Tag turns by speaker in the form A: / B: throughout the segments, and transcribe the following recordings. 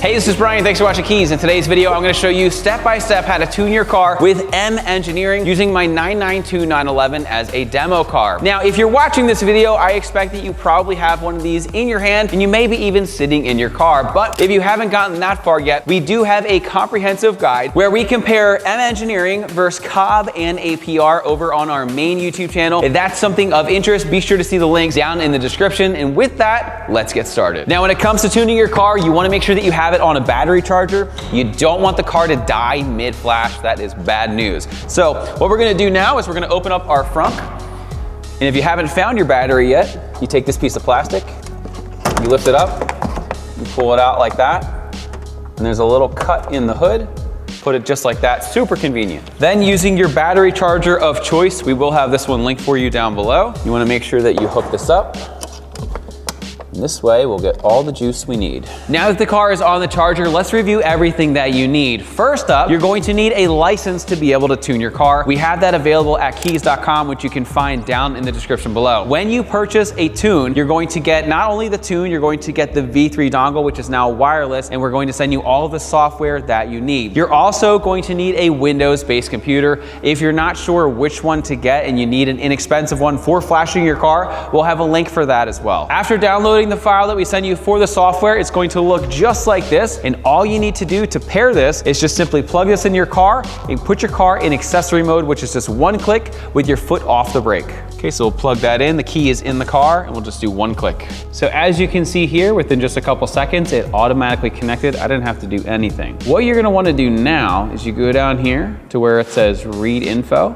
A: Hey, this is Brian. Thanks for watching Keys. In today's video, I'm going to show you step-by-step how to tune your car with M Engineering using my 992 911 as a demo car. Now, if you're watching this video, I expect that you probably have one of these in your hand and you may be even sitting in your car. But if you haven't gotten that far yet, we do have a comprehensive guide where we compare M Engineering versus COBB and APR over on our main YouTube channel. If that's something of interest, be sure to see the links down in the description. And with that, let's get started. Now, when it comes to tuning your car, you want to make sure that you have it on a battery charger. You don't want the car to die mid-flash. That is bad news. So what we're going to do now is we're going to open up our frunk. And if you haven't found your battery yet, you take this piece of plastic, you lift it up, you pull it out like that, and there's a little cut in the hood. Put it just like that, super convenient. Then using your battery charger of choice, we will have this one linked for you down below. You want to make sure that you hook this up. And this way, we'll get all the juice we need. Now that the car is on the charger, let's review everything that you need. First up, you're going to need a license to be able to tune your car. We have that available at keys.com, which you can find down in the description below. When you purchase a tune, you're going to get not only the tune, you're going to get the V3 dongle, which is now wireless, and we're going to send you all of the software that you need. You're also going to need a Windows-based computer. If you're not sure which one to get and you need an inexpensive one for flashing your car, we'll have a link for that as well. After downloading the file that we send you for the software, it's going to look just like this, and all you need to do to pair this is just simply plug this in your car and put your car in accessory mode, which is just one click with your foot off the brake. Okay, so we'll plug that in. The key is in the car, and we'll just do one click. So as you can see here, within just a couple seconds, it automatically connected. I didn't have to do anything. What you're gonna wanna do now is you go down here to where it says read info,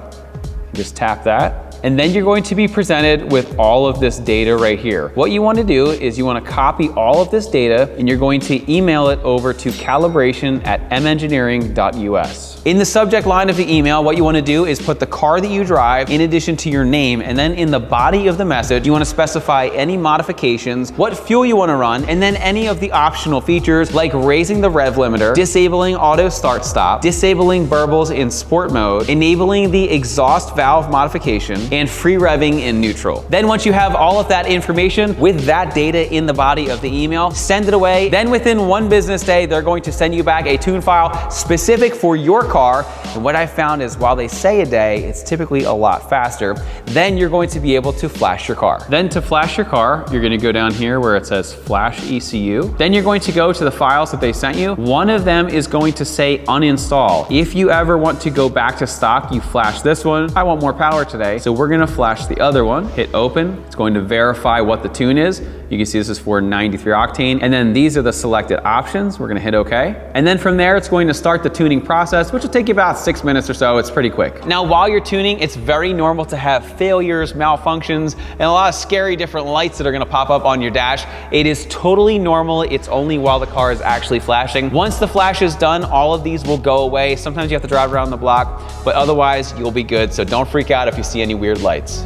A: just tap that. And then you're going to be presented with all of this data right here. What you want to do is you want to copy all of this data and you're going to email it over to calibration@mengineering.us. In the subject line of the email, what you want to do is put the car that you drive in addition to your name, and then in the body of the message, you want to specify any modifications, what fuel you want to run, and then any of the optional features like raising the rev limiter, disabling auto start stop, disabling burbles in sport mode, enabling the exhaust valve modification, and free revving in neutral. Then once you have all of that information with that data in the body of the email, send it away. Then within one business day, they're going to send you back a tune file specific for your car. And what I found is while they say a day, it's typically a lot faster. Then you're going to be able to flash your car. Then to flash your car, you're gonna go down here where it says flash ECU. Then you're going to go to the files that they sent you. One of them is going to say uninstall. If you ever want to go back to stock, you flash this one. I want more power today, so we're gonna flash the other one. Hit open. It's going to verify what the tune is. You can see this is for 93 octane. And then these are the selected options. We're gonna hit okay. And then from there, it's going to start the tuning process, which will take you about 6 minutes or so. It's pretty quick. Now, while you're tuning, it's very normal to have failures, malfunctions, and a lot of scary different lights that are gonna pop up on your dash. It is totally normal. It's only while the car is actually flashing. Once the flash is done, all of these will go away. Sometimes you have to drive around the block, but otherwise you'll be good. So don't freak out if you see any weird lights.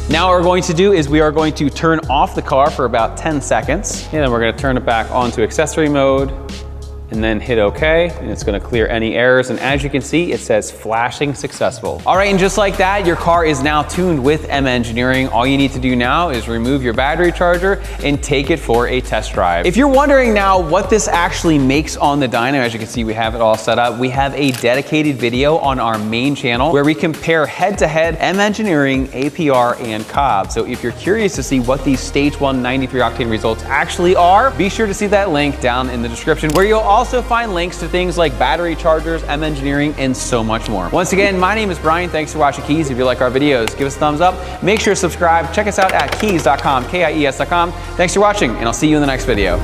A: Now what we're going to do is we are going to turn off the car for about 10 seconds. And then we're gonna turn it back onto accessory mode and then hit okay, and it's gonna clear any errors. And as you can see, it says flashing successful. All right, and just like that, your car is now tuned with M Engineering. All you need to do now is remove your battery charger and take it for a test drive. If you're wondering now what this actually makes on the dyno, as you can see, we have it all set up. We have a dedicated video on our main channel where we compare head-to-head M Engineering, APR, and COBB. So if you're curious to see what these stage 1 93 octane results actually are, be sure to see that link down in the description, where you'll also find links to things like battery chargers, M Engineering, and so much more. Once again, my name is Brian. Thanks for watching Keys. If you like our videos, give us a thumbs up. Make sure to subscribe. Check us out at keys.com, KIES.com. Thanks for watching, and I'll see you in the next video.